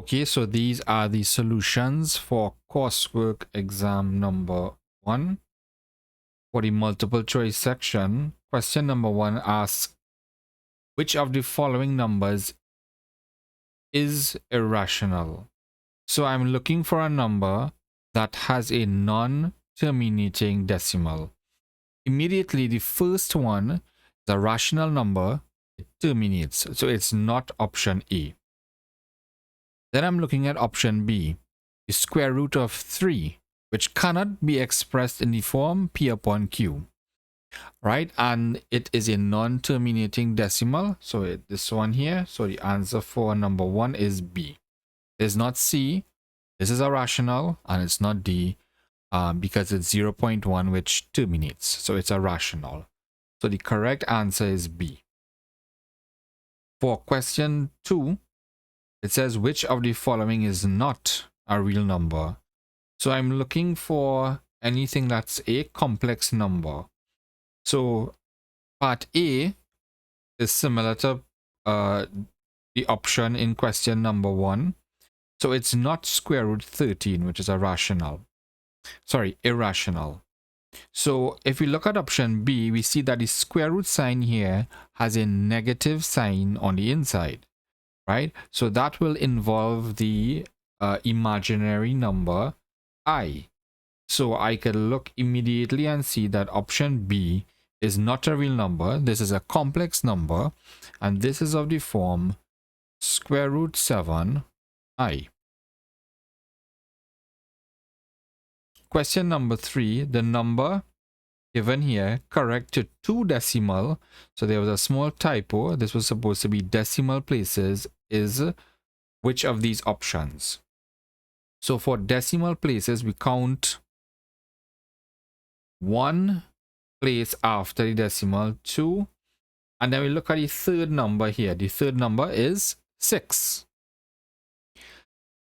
Okay, so these are the solutions for coursework exam number 1. For the multiple choice section, question number 1 asks, which of the following numbers is irrational? So I'm looking for a number that has a non-terminating decimal. Immediately, the first one is a rational number. It terminates, so it's not option A. Then I'm looking at option B, the square root of 3, which cannot be expressed in the form P upon Q, right? And it is a non-terminating decimal, so this one here. So the answer for number 1 is B. It's not C, this is a rational, and it's not D because it's 0.1, which terminates, so it's a rational. So the correct answer is B. For question 2, it says, which of the following is not a real number? So I'm looking for anything that's a complex number. So part A is similar to the option in question number 1. So it's not square root 13, which is a irrational. So if we look at option B, we see that the square root sign here has a negative sign on the inside, right? So that will involve the imaginary number I. So I could look immediately and see that option B is not a real number. This is a complex number, and this is of the form square root 7I. Question number 3, the number given here correct to 2 decimal, so there was a small typo, this was supposed to be decimal places, is which of these options? So for decimal places, we count 1 place after the decimal, 2, and then we look at the third number here. The third number is 6.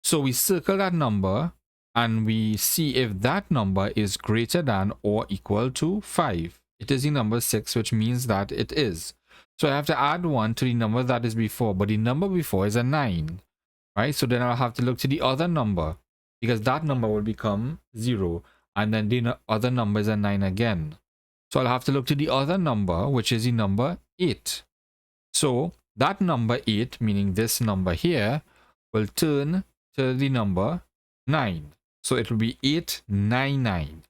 So we circle that number and we see if that number is greater than or equal to 5. It is the number 6, which means that it is. So I have to add 1 to the number that is before, but the number before is a 9, right? So then I'll have to look to the other number, because that number will become 0, and then the other number is a 9 again. So I'll have to look to the other number, which is the number 8. So that number 8, meaning this number here, will turn to the number 9. So it will be 899.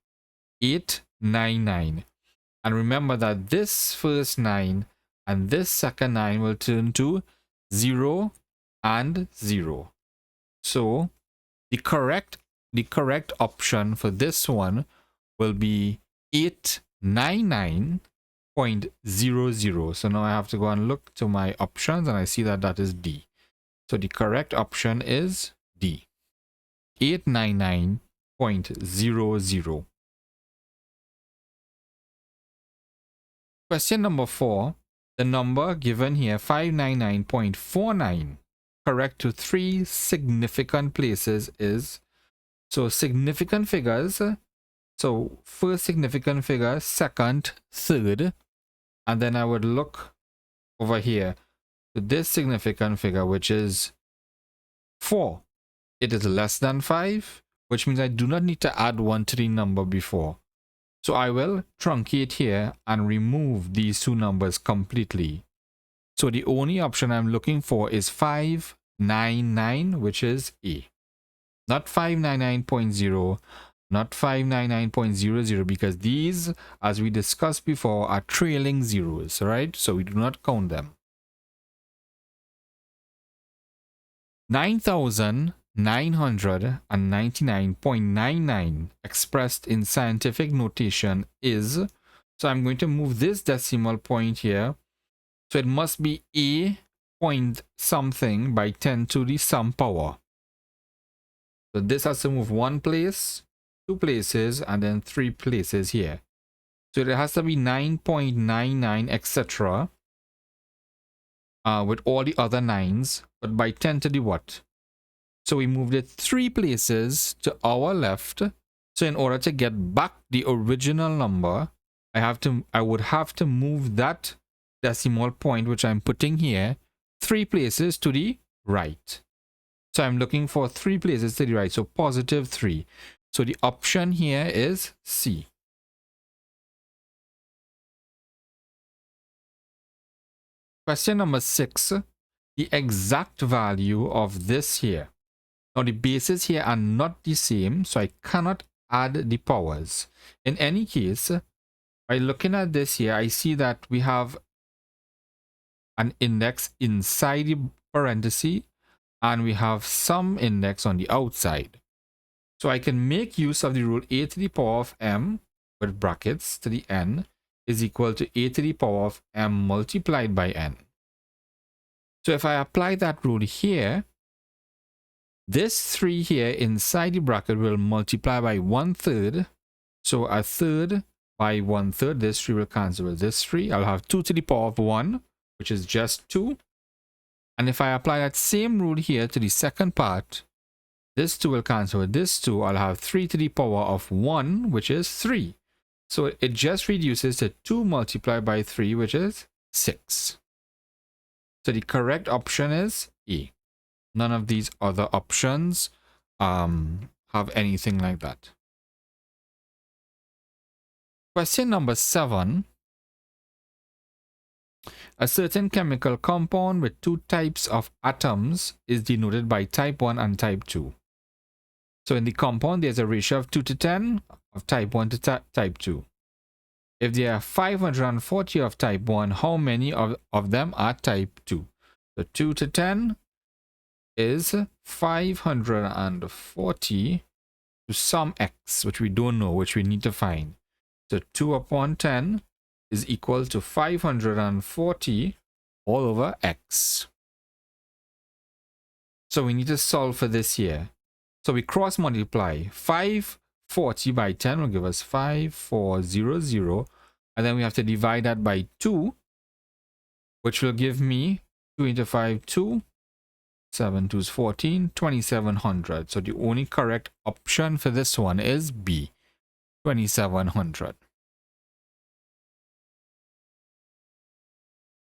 899. And remember that this first 9 and this second 9 will turn to 0 and 0. So the correct option for this one will be 899.00. So now I have to go and look to my options, and I see that that is D. So the correct option is D. 899.00. Question number 4. The number given here, 599.49, correct to 3 significant places is, so significant figures, so first significant figure, second, third, and then I would look over here to this significant figure, which is 4. It is less than 5, which means I do not need to add 1 to the number before. So I will truncate here and remove these 2 numbers completely. So the only option I'm looking for is 599, which is A. Not 599.0, not 599.00, because these, as we discussed before, are trailing zeros, right? So we do not count them. 9,999.99 expressed in scientific notation is, so I'm going to move this decimal point here, so it must be A point something by 10 to the some power. So this has to move 1 place, 2 places, and then 3 places here. So it has to be 9.99 etc. With all the other 9s, but by 10 to the what? So we moved it 3 places to our left. So in order to get back the original number, I would have to move that decimal point, which I'm putting here, 3 places to the right. So I'm looking for 3 places to the right, so positive 3. So the option here is C. Question number 6, the exact value of this here. Now the bases here are not the same, so I cannot add the powers. In any case, by looking at this here, I see that we have an index inside the parenthesis and we have some index on the outside. So I can make use of the rule a to the power of m with brackets to the n is equal to a to the power of m multiplied by n. So if I apply that rule here, this 3 here inside the bracket will multiply by 1/3. So a third by 1/3, this 3 will cancel with this 3. I'll have 2 to the power of 1, which is just 2. And if I apply that same rule here to the second part, this 2 will cancel with this 2. I'll have 3 to the power of 1, which is 3. So it just reduces to 2 multiplied by 3, which is 6. So the correct option is E. None of these other options have anything like that. Question number 7. A certain chemical compound with 2 types of atoms is denoted by type 1 and type 2. So in the compound, there's a ratio of 2 to 10 of type 1 to type 2. If there are 540 of type 1, how many of them are type 2? So 2 to 10 is 540 to some x, which we don't know, which we need to find. So 2 upon 10 is equal to 540 all over x. So we need to solve for this here. So we cross multiply. 540 by 10 will give us 5400. And then we have to divide that by 2, which will give me 2 into 5, 2. 7 2 is 14, 2700. So the only correct option for this one is B, 2700.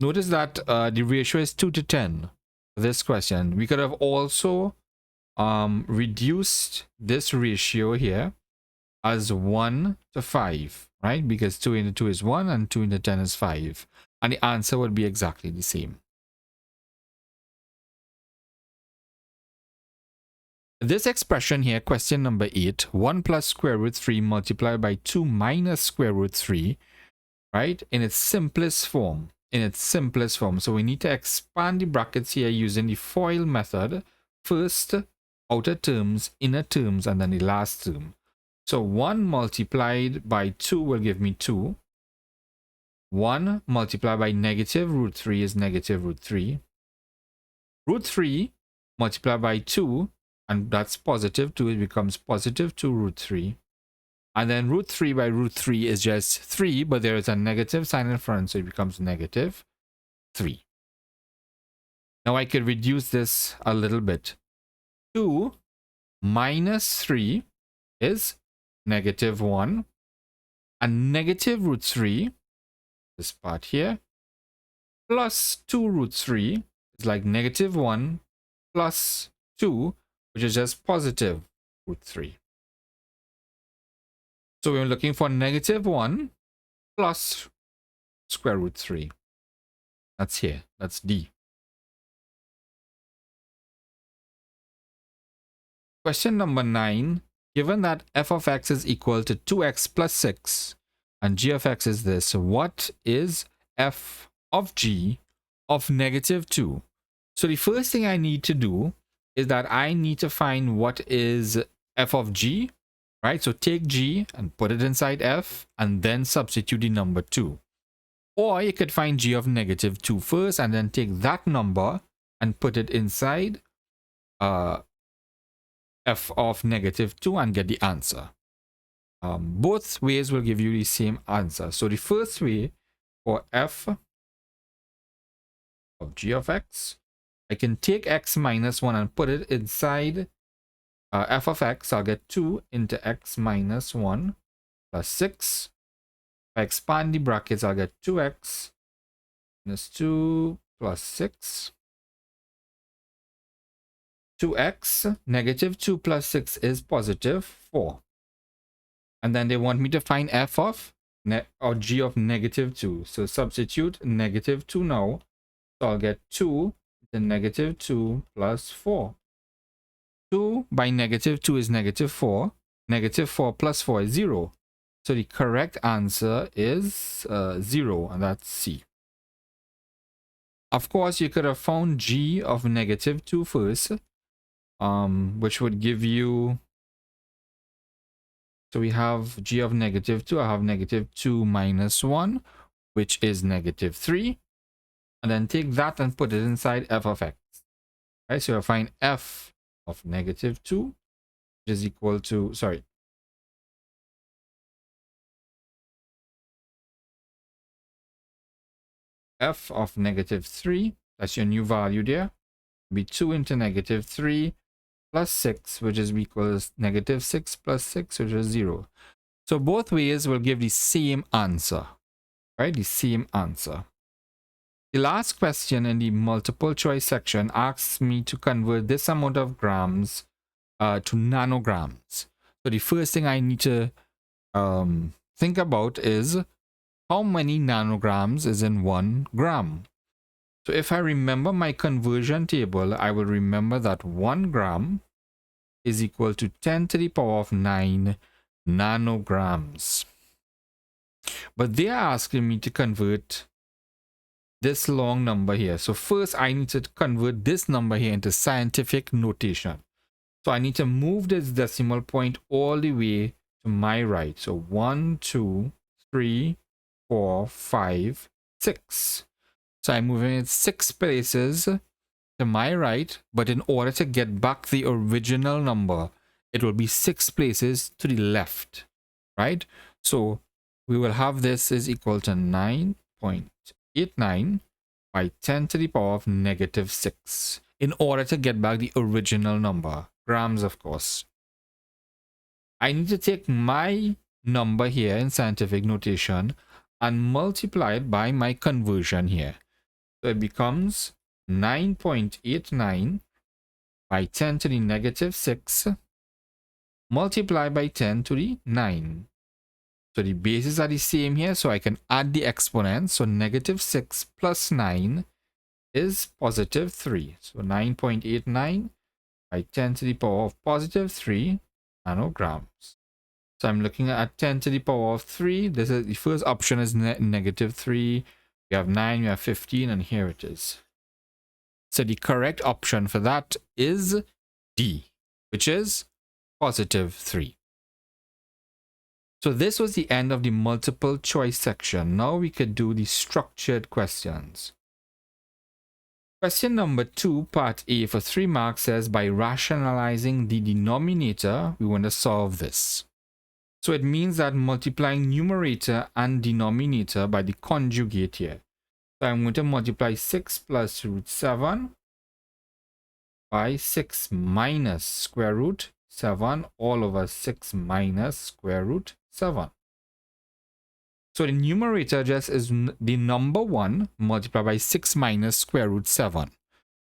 Notice that the ratio is 2 to 10 for this question. We could have also reduced this ratio here as 1 to 5, right? Because 2 into 2 is 1 and 2 into 10 is 5. And the answer would be exactly the same. This expression here, question number 8, 1 plus square root 3 multiplied by 2 minus square root 3, right? In its simplest form. So we need to expand the brackets here using the FOIL method. First, outer terms, inner terms, and then the last term. So 1 multiplied by 2 will give me 2. 1 multiplied by negative root 3 is negative root 3. Root 3 multiplied by 2, and that's positive 2, it becomes positive 2 root 3. And then root 3 by root 3 is just 3, but there is a negative sign in front, so it becomes negative 3. Now I could reduce this a little bit. 2 minus 3 is negative 1. And negative root 3, this part here, plus 2 root 3 is like negative 1 plus 2, which is just positive root 3. So we're looking for negative 1 plus square root 3. That's here. That's D. Question number 9. Given that f of x is equal to 2x plus 6 and g of x is this, what is f of g of negative 2? So the first thing I need to do is that I need to find what is f of g, right? So take g and put it inside f and then substitute the number 2. Or you could find g of negative 2 first and then take that number and put it inside f of negative 2 and get the answer. Both ways will give you the same answer. So the first way for f of g of x, I can take x minus 1 and put it inside f of x. I'll get 2 into x minus 1 plus 6. If I expand the brackets, I'll get 2x minus 2 plus 6. 2x, negative 2 plus 6 is positive 4. And then they want me to find f of or g of negative 2. So substitute negative 2 now. So I'll get 2 to negative 2 plus 4. 2 by negative 2 is negative 4. Negative 4 plus 4 is 0. So the correct answer is 0, and that's C. Of course, you could have found g of negative 2 first, which would give you, so we have g of negative 2, I have negative 2 minus 1, which is negative 3. And then take that and put it inside f of x. Right, so you'll find f of negative 2, which is equal to, sorry, f of negative 3, that's your new value there, be 2 into negative 3 plus 6, which is equals negative 6 plus 6, which is 0. So both ways will give the same answer, right? The same answer. The last question in the multiple choice section asks me to convert this amount of grams to nanograms. So the first thing I need to think about is how many nanograms is in 1 gram. So if I remember my conversion table, I will remember that 1 gram is equal to 10 to the power of 9 nanograms. But they are asking me to convert this long number here. So first I need to convert this number here into scientific notation. So I need to move this decimal point all the way to my right. So 1, 2, 3, 4, 5, 6. So I'm moving it 6 places to my right, but in order to get back the original number, it will be 6 places to the left, right? So we will have this is equal to 9.89 by 10 to the power of negative 6 in order to get back the original number, grams of course. I need to take my number here in scientific notation and multiply it by my conversion here. So it becomes 9.89 by 10 to the negative 6 multiplied by 10 to the 9. So the bases are the same here, so I can add the exponents. So negative 6 plus 9 is positive 3. So 9.89 by 10 to the power of positive 3 nanograms. So I'm looking at 10 to the power of 3. This is the first option is negative 3. We have 9, we have 15, and here it is. So the correct option for that is D, which is positive 3. So this was the end of the multiple choice section. Now we could do the structured questions. Question number 2, part A for 3 marks says, by rationalizing the denominator, we want to solve this. So it means that multiplying numerator and denominator by the conjugate here. So I'm going to multiply 6 plus root 7 by 6 minus square root 7 all over 6 minus square root 7. So the numerator just is the number 1 multiplied by 6 minus square root 7.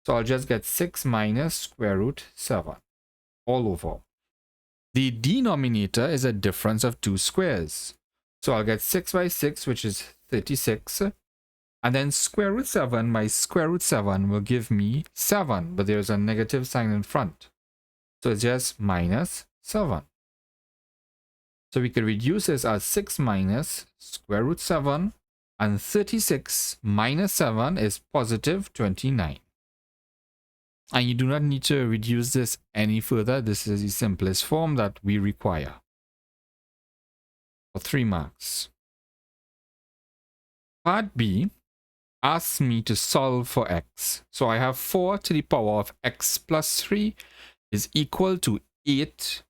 So I'll just get 6 minus square root 7 all over. The denominator is a difference of 2 squares. So I'll get 6 by 6, which is 36. And then square root 7 by square root 7 will give me 7. But there's a negative sign in front. So it's just minus 7. So we could reduce this as 6 minus square root 7. And 36 minus 7 is positive 29. And you do not need to reduce this any further. This is the simplest form that we require for 3 marks. Part B asks me to solve for x. So I have 4 to the power of x plus 3 is equal to 8 to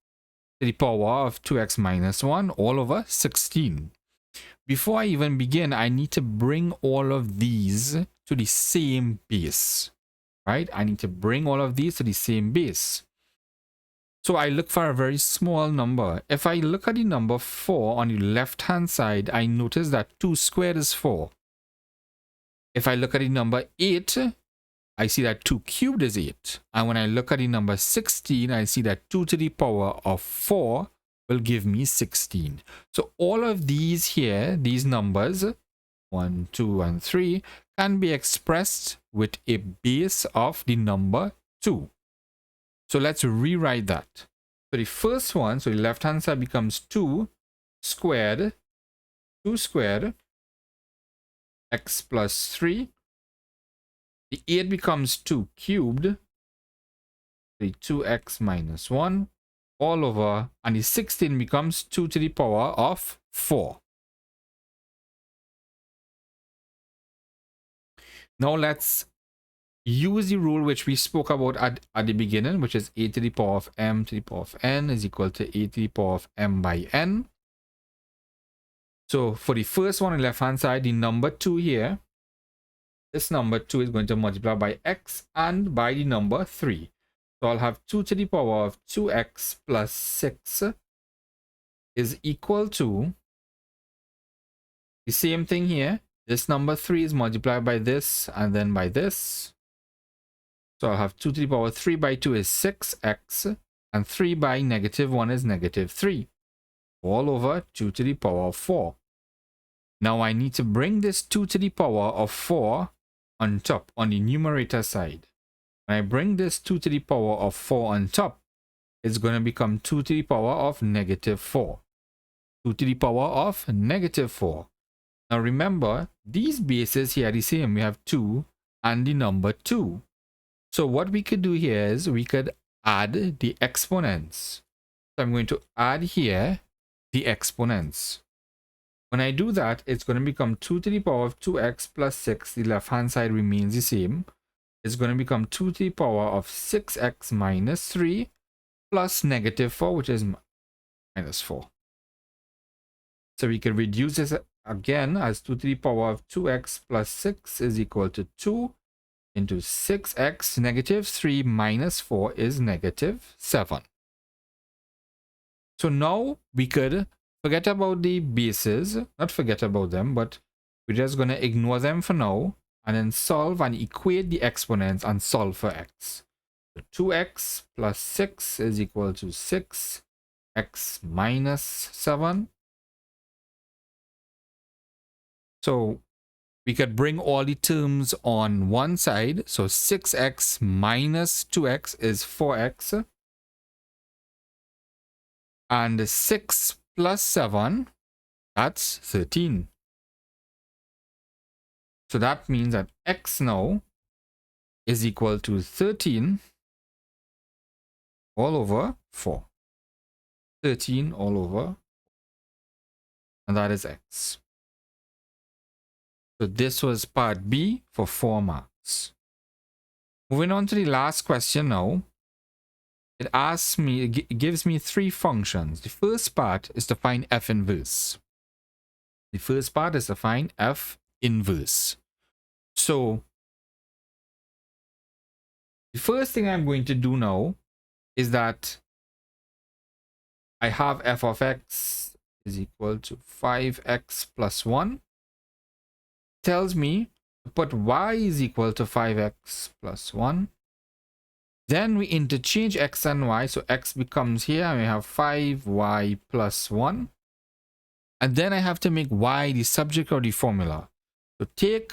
the power of 2x minus 1 all over 16. Before I even begin, I need to bring all of these to the same base. Right? I need to bring all of these to the same base. So I look for a very small number. If I look at the number 4 on the left hand side, I notice that 2 squared is 4. If I look at the number 8, I see that 2 cubed is 8. And when I look at the number 16, I see that 2 to the power of 4 will give me 16. So all of these here, these numbers, 1, 2, and 3, can be expressed with a base of the number 2. So let's rewrite that. So the first one, so the left-hand side becomes 2 squared, x plus 3. The 8 becomes 2 cubed, the 2x minus 1, all over, and the 16 becomes 2 to the power of 4. Now let's use the rule which we spoke about at the beginning, which is a to the power of m to the power of n is equal to a to the power of m by n. So for the first one on the left hand side, the number 2 here, this number 2 is going to multiply by x and by the number 3. So I'll have 2 to the power of 2x plus 6 is equal to the same thing here. This number 3 is multiplied by this and then by this. So I'll have 2 to the power 3 by 2 is 6x, and 3 by negative 1 is negative 3, all over 2 to the power of 4. Now I need to bring this 2 to the power of 4 on top, on the numerator side. When I bring this 2 to the power of 4 on top, it's going to become 2 to the power of negative 4. 2 to the power of negative 4. Now remember, these bases here are the same. We have 2 and the number 2. So what we could do here is we could add the exponents. So I'm going to add here the exponents. When I do that, it's going to become 2 to the power of 2x plus 6. The left hand side remains the same. It's going to become 2 to the power of 6x minus 3 plus negative 4, which is minus 4. So we can reduce this again as 2 to the power of 2x plus 6 is equal to 2 into 6x. Negative 3 minus 4 is negative 7. So now we could forget about the bases, not forget about them, but we're just going to ignore them for now and then solve and equate the exponents and solve for x. So 2x plus 6 is equal to 6x minus 7. So we could bring all the terms on one side. So 6x minus 2x is 4x. And 6 plus 7, that's 13. So that means that x now is equal to 13 all over 4. 13 all over, and that is x. So this was part B for 4 marks. Moving on to the last question now. It asks me, it gives me 3 functions. The first part is to find f inverse. The first part is to find f inverse. So the first thing I'm going to do now is that I have f of x is equal to 5x plus 1. Tells me to put y is equal to 5x plus 1. Then we interchange x and y, so x becomes here, and we have 5y plus 1. And then I have to make y the subject of the formula. So take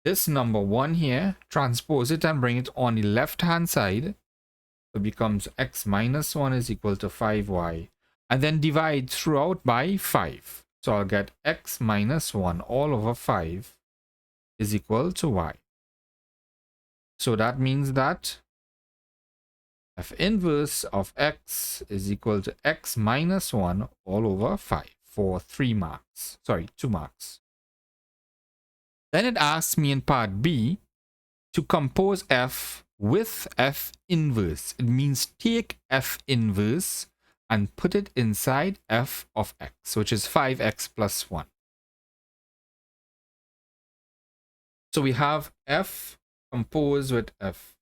this number 1 here, transpose it and bring it on the left hand side. So it becomes x minus 1 is equal to 5y. And then divide throughout by 5. So I'll get x minus 1 all over 5 is equal to y. So that means that f inverse of x is equal to x minus 1 all over 5 for 3 marks. Sorry, 2 marks. Then it asks me in part B to compose f with f inverse. It means take f inverse and put it inside f of x, which is 5x plus 1. So we have f composed with f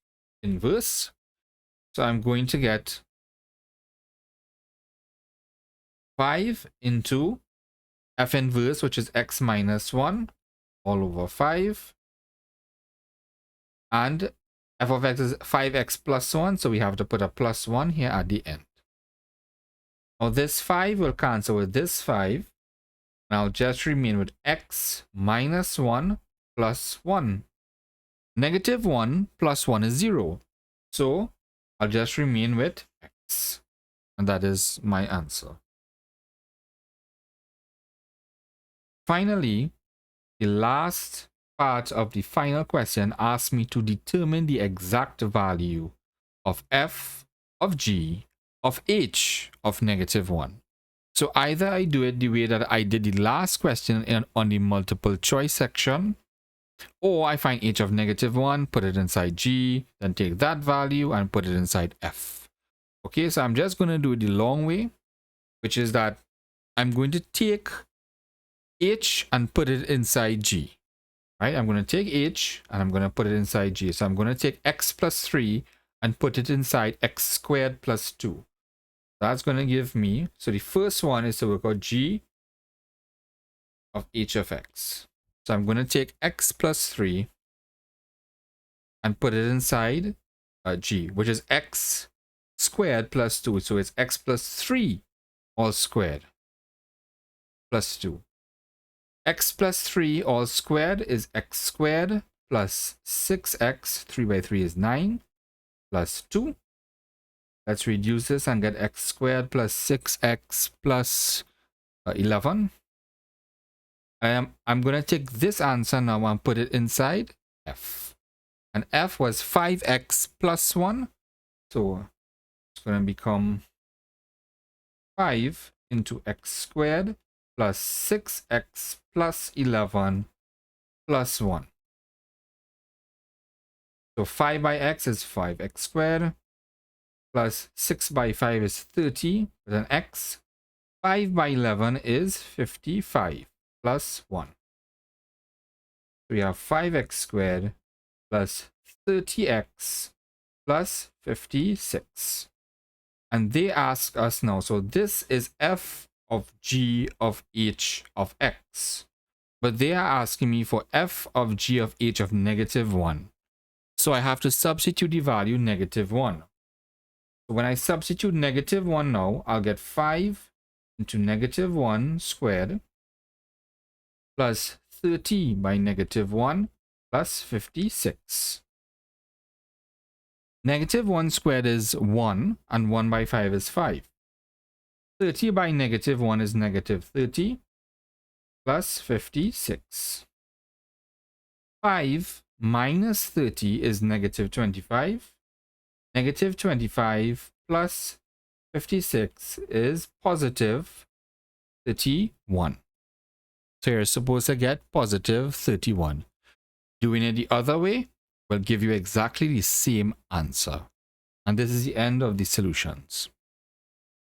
inverse. So I'm going to get 5 into f inverse, which is x minus 1 all over 5. And f of x is 5x plus 1, so we have to put a plus 1 here at the end. Now this 5 will cancel with this 5. And I'll just remain with x minus 1 plus 1. Negative 1 plus 1 is 0. So I'll just remain with x. And that is my answer. Finally, the last part of the final question asks me to determine the exact value of f of g of h of negative 1. So either I do it the way that I did the last question on the multiple choice section, or I find h of negative 1, put it inside g, then take that value and put it inside f. Okay, so I'm just going to do it the long way, which is that I'm going to take h and put it inside g. Right? I'm going to take h and I'm going to put it inside g. So I'm going to take x plus 3 and put it inside x squared plus 2. That's going to give me, so the first one is to work out g of h of x. So I'm going to take x plus 3 and put it inside g, which is x squared plus 2. So it's x plus 3 all squared plus 2. X plus 3 all squared is x squared plus 6x, 3 by 3 is 9, plus 2. Let's reduce this and get x squared plus 6x plus 11. I'm going to take this answer now and put it inside f. And f was 5x plus 1. So it's going to become 5 into x squared plus 6x plus 11 plus 1. So 5 by x is 5x squared plus 6 by 5 is 30 with an x. 5 by 11 is 55 plus 1. So we have 5x squared plus 30x plus 56. And they ask us now, so this is f of g of h of x. But they are asking me for f of g of h of negative 1. So I have to substitute the value negative 1. So when I substitute negative 1 now, I'll get 5 into negative 1 squared plus 30 by negative 1 plus 56. Negative 1 squared is 1 and 1 by 5 is 5. 30 by negative 1 is negative 30 plus 56. 5 minus 30 is negative 25. Negative 25 plus 56 is positive 31. So you're supposed to get positive 31. Doing it the other way will give you exactly the same answer. And this is the end of the solutions.